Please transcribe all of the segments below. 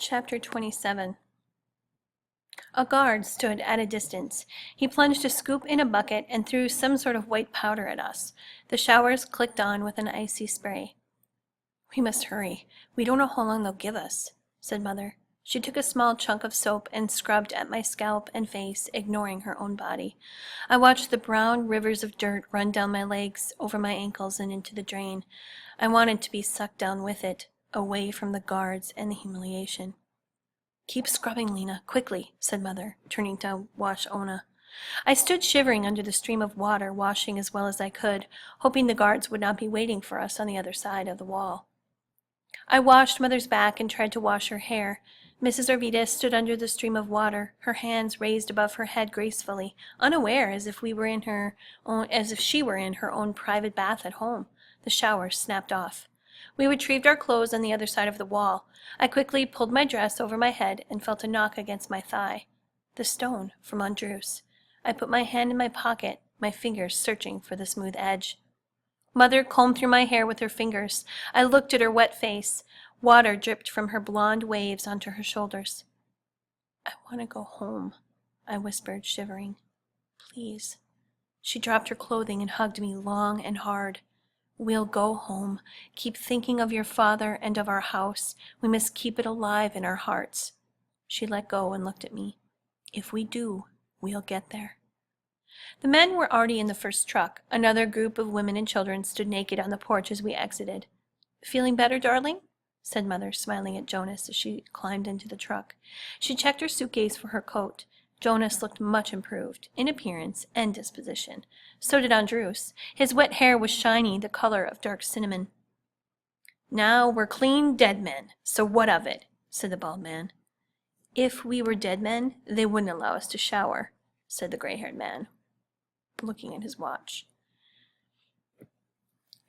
Chapter 27. A guard stood at a distance. He plunged a scoop in a bucket and threw some sort of white powder at us. The showers clicked on with an icy spray. "We must hurry. We don't know how long they'll give us," said Mother. She took a small chunk of soap and scrubbed at my scalp and face, ignoring her own body. I watched the brown rivers of dirt run down my legs, over my ankles, and into the drain. I wanted to be sucked down with it, away from the guards and the humiliation. "Keep scrubbing, Lena, quickly," said Mother, turning to wash Ona. I stood shivering under the stream of water, washing as well as I could, hoping the guards would not be waiting for us on the other side of the wall. I washed Mother's back and tried to wash her hair. Mrs. Arvidas stood under the stream of water, her hands raised above her head gracefully, unaware as if she were in her own private bath at home. The shower snapped off. We retrieved our clothes on the other side of the wall. I quickly pulled my dress over my head and felt a knock against my thigh. The stone from Andrews. I put my hand in my pocket, my fingers searching for the smooth edge. Mother combed through my hair with her fingers. I looked at her wet face. Water dripped from her blonde waves onto her shoulders. "I want to go home," I whispered, shivering. "Please." She dropped her clothing and hugged me long and hard. "We'll go home. Keep thinking of your father and of our house. We must keep it alive in our hearts." She let go and looked at me. "If we do, we'll get there." The men were already in the first truck. Another group of women and children stood naked on the porch as we exited. "Feeling better, darling?" said Mother, smiling at Jonas as she climbed into the truck. She checked her suitcase for her coat. Jonas looked much improved, in appearance and disposition. So did Andrews. His wet hair was shiny, the color of dark cinnamon. "Now we're clean dead men, so what of it?" said the bald man. "If we were dead men, they wouldn't allow us to shower," said the gray-haired man, looking at his watch.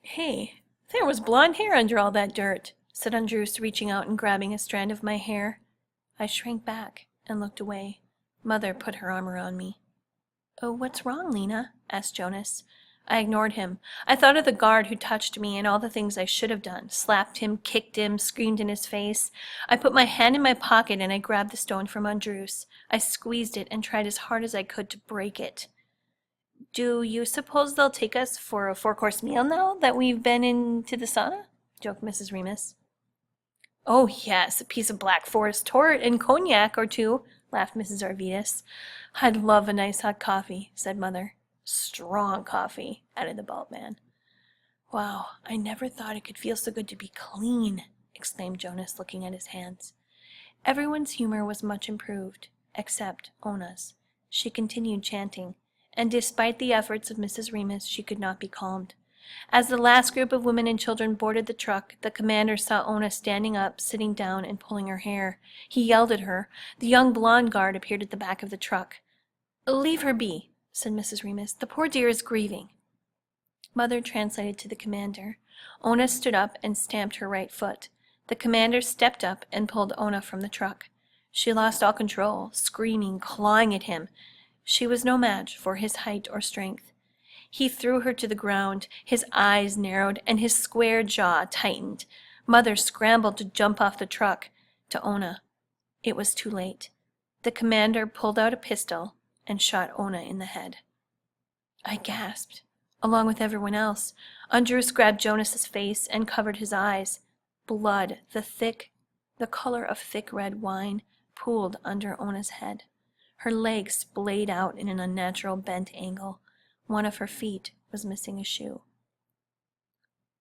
"Hey, there was blonde hair under all that dirt," said Andrews, reaching out and grabbing a strand of my hair. I shrank back and looked away. Mother put her arm around me. "Oh, what's wrong, Lena?" asked Jonas. I ignored him. I thought of the guard who touched me and all the things I should have done. Slapped him, kicked him, screamed in his face. I put my hand in my pocket and I grabbed the stone from Andrews. I squeezed it and tried as hard as I could to break it. "Do you suppose they'll take us for a 4-course meal now that we've been into the sauna?" joked Mrs. Remus. "Oh, yes, a piece of Black Forest tort and cognac or two," laughed Mrs. Arvidas. "I'd love a nice hot coffee," said Mother. "Strong coffee," added the bald man. "Wow, I never thought it could feel so good to be clean," exclaimed Jonas, looking at his hands. Everyone's humor was much improved, except Ona's. She continued chanting, and despite the efforts of Mrs. Remus, she could not be calmed. As the last group of women and children boarded the truck, the commander saw Ona standing up, sitting down, and pulling her hair. He yelled at her. The young blonde guard appeared at the back of the truck. "Leave her be," said Mrs. Remus. "The poor dear is grieving." Mother translated to the commander. Ona stood up and stamped her right foot. The commander stepped up and pulled Ona from the truck. She lost all control, screaming, clawing at him. She was no match for his height or strength. He threw her to the ground. His eyes narrowed and his square jaw tightened. Mother scrambled to jump off the truck to Ona. It was too late. The commander pulled out a pistol and shot Ona in the head. I gasped, along with everyone else. Andrews grabbed Jonas's face and covered his eyes. Blood, the color of thick red wine, pooled under Ona's head. Her legs splayed out in an unnatural bent angle. One of her feet was missing a shoe.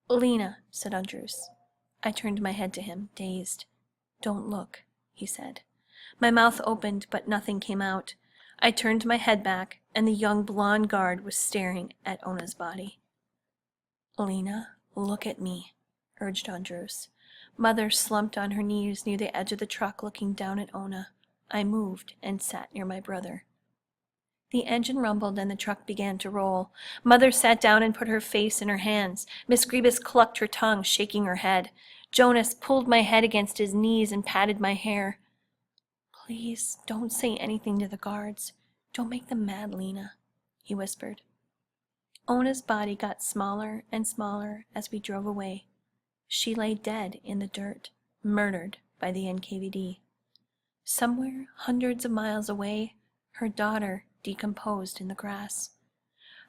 "Lena," said Andrews. I turned my head to him, dazed. "Don't look," he said. My mouth opened, but nothing came out. I turned my head back, and the young blonde guard was staring at Ona's body. "Lena, look at me," urged Andrews. Mother slumped on her knees near the edge of the truck, looking down at Ona. I moved and sat near my brother. The engine rumbled and the truck began to roll. Mother sat down and put her face in her hands. Miss Griebus clucked her tongue, shaking her head. Jonas pulled my head against his knees and patted my hair. "Please don't say anything to the guards. Don't make them mad, Lena," he whispered. Ona's body got smaller and smaller as we drove away. She lay dead in the dirt, murdered by the NKVD. Somewhere hundreds of miles away, her daughter decomposed in the grass.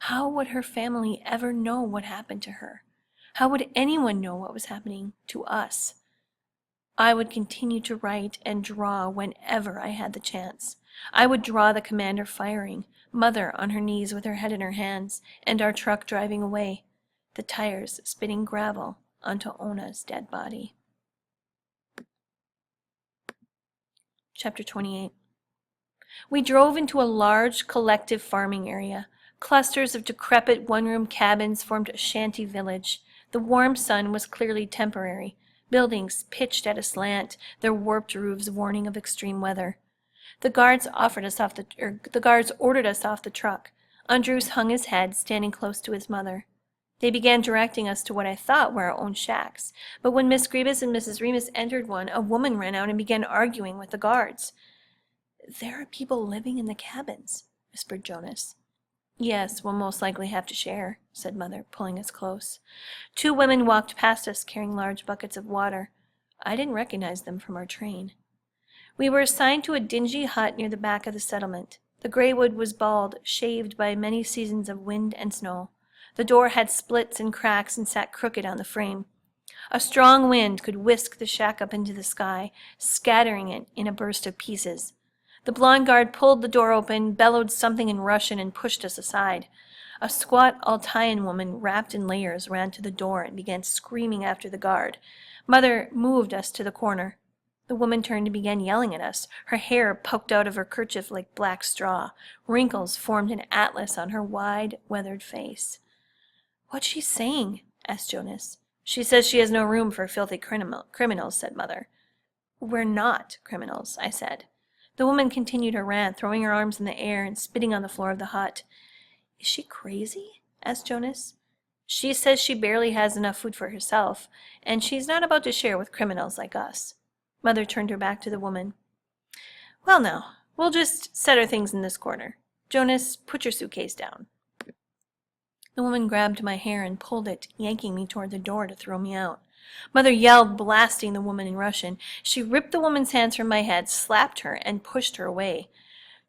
How would her family ever know what happened to her? How would anyone know what was happening to us? I would continue to write and draw whenever I had the chance. I would draw the commander firing, Mother on her knees with her head in her hands, and our truck driving away, the tires spitting gravel onto Ona's dead body. Chapter 28. We drove into a large collective farming area. Clusters of decrepit one-room cabins formed a shanty village. The warm sun was clearly temporary. Buildings pitched at a slant, their warped roofs warning of extreme weather. The guards ordered us off the truck. Andrews hung his head, standing close to his mother. They began directing us to what I thought were our own shacks, but when Miss Grebus and Mrs. Remus entered one, a woman ran out and began arguing with the guards. "There are people living in the cabins," whispered Jonas. "Yes, we'll most likely have to share," said Mother, pulling us close. Two women walked past us carrying large buckets of water. I didn't recognize them from our train. We were assigned to a dingy hut near the back of the settlement. The gray wood was bald, shaved by many seasons of wind and snow. The door had splits and cracks and sat crooked on the frame. A strong wind could whisk the shack up into the sky, scattering it in a burst of pieces. The blonde guard pulled the door open, bellowed something in Russian, and pushed us aside. A squat Altayan woman, wrapped in layers, ran to the door and began screaming after the guard. Mother moved us to the corner. The woman turned and began yelling at us. Her hair poked out of her kerchief like black straw. Wrinkles formed an atlas on her wide, weathered face. "What's she saying?" asked Jonas. "She says she has no room for filthy criminals," said Mother. "We're not criminals," I said. The woman continued her rant, throwing her arms in the air and spitting on the floor of the hut. "Is she crazy?" asked Jonas. "She says she barely has enough food for herself, and she's not about to share with criminals like us." Mother turned her back to the woman. "Well now, we'll just set our things in this corner. Jonas, put your suitcase down." The woman grabbed my hair and pulled it, yanking me toward the door to throw me out. Mother yelled, blasting the woman in Russian. She ripped the woman's hands from my head, slapped her, and pushed her away.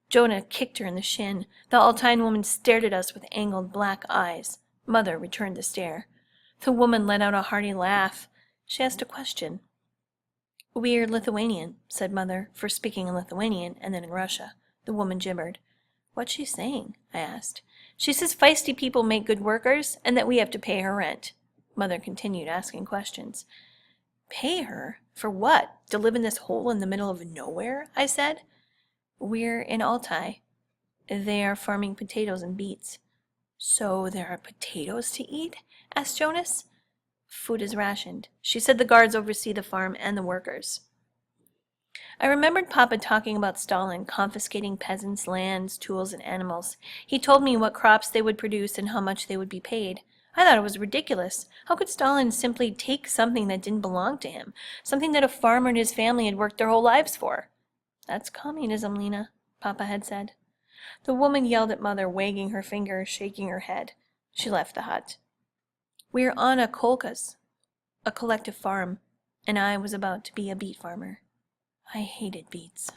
Jonah kicked her in the shin. The Altayan woman stared at us with angled black eyes. Mother returned the stare. The woman let out a hearty laugh. She asked a question. "We're Lithuanian," said Mother, first speaking in Lithuanian and then in Russia. The woman gibbered. "What's she saying?" I asked. "She says feisty people make good workers and that we have to pay her rent." Mother continued asking questions. "Pay her? For what? To live in this hole in the middle of nowhere?" I said. "We're in Altai. They are farming potatoes and beets." "So there are potatoes to eat?" asked Jonas. "Food is rationed. She said the guards oversee the farm and the workers." I remembered Papa talking about Stalin confiscating peasants' lands, tools, and animals. He told me what crops they would produce and how much they would be paid. I thought it was ridiculous. How could Stalin simply take something that didn't belong to him, something that a farmer and his family had worked their whole lives for? "That's communism, Lena," Papa had said. The woman yelled at Mother, wagging her finger, shaking her head. She left the hut. We were on a kolkhoz, a collective farm, and I was about to be a beet farmer. I hated beets.